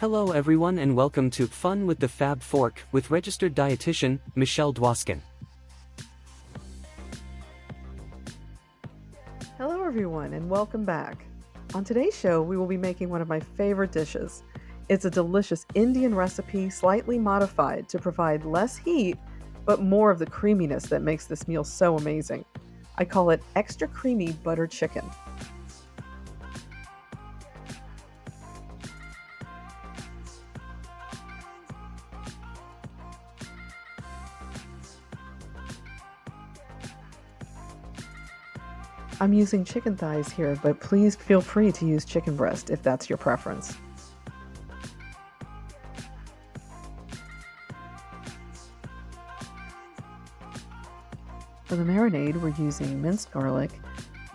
Hello everyone and welcome to Fun with the Fab Fork with registered dietitian, Michelle Dwoskin. Hello everyone and welcome back. On today's show, we will be making one of my favorite dishes. It's a delicious Indian recipe slightly modified to provide less heat, but more of the creaminess that makes this meal so amazing. I call it extra creamy butter chicken. I'm using chicken thighs here, but please feel free to use chicken breast if that's your preference. For the marinade, we're using minced garlic,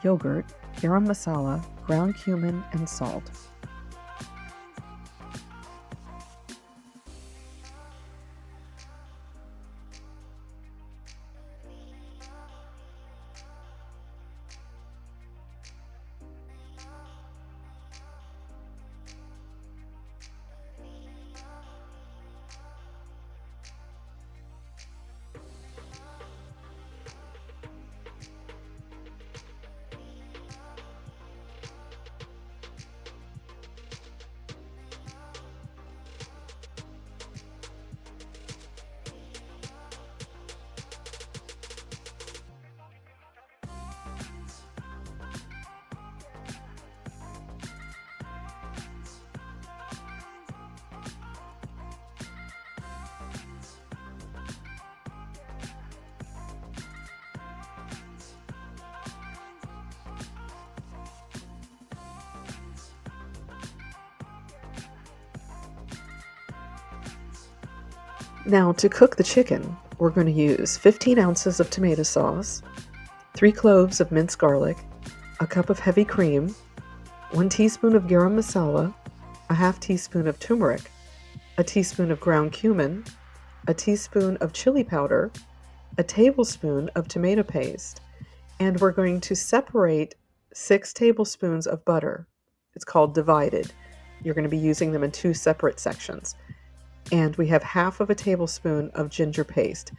yogurt, garam masala, ground cumin, and salt. Now, to cook the chicken, we're going to use 15 ounces of tomato sauce, 3 cloves of minced garlic, a cup of heavy cream, 1 teaspoon of garam masala, a half teaspoon of turmeric, a teaspoon of ground cumin, a teaspoon of chili powder, a tablespoon of tomato paste, and we're going to separate 6 tablespoons of butter. It's called divided. You're going to be using them in 2 separate sections. And we have half of a tablespoon of ginger paste.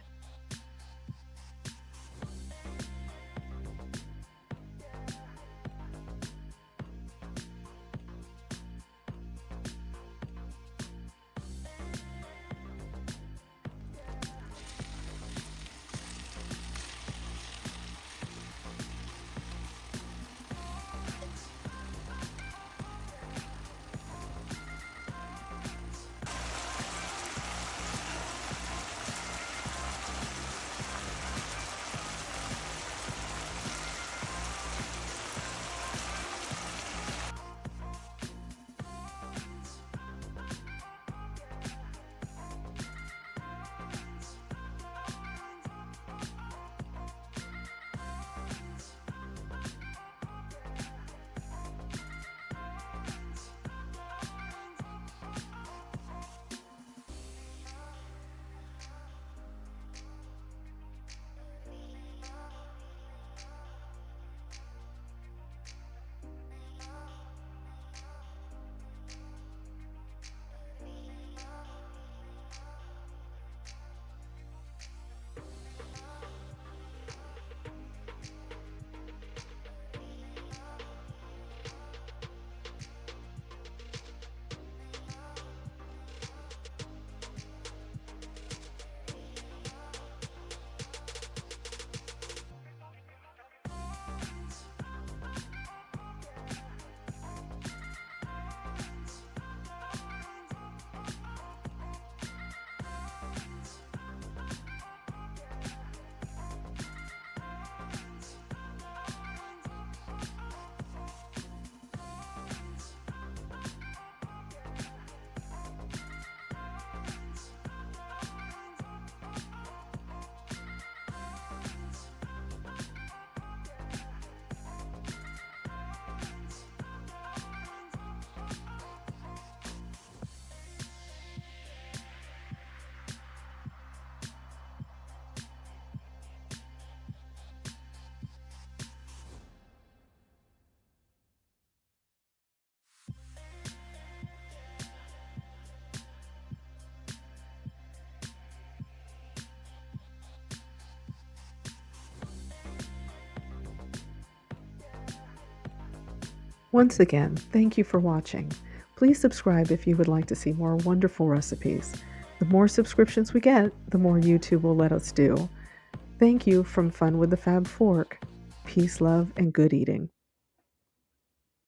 Once again, thank you for watching. Please subscribe if you would like to see more wonderful recipes. The more subscriptions we get, the more YouTube will let us do. Thank you from Fun with the Fab Fork. Peace, love, and good eating.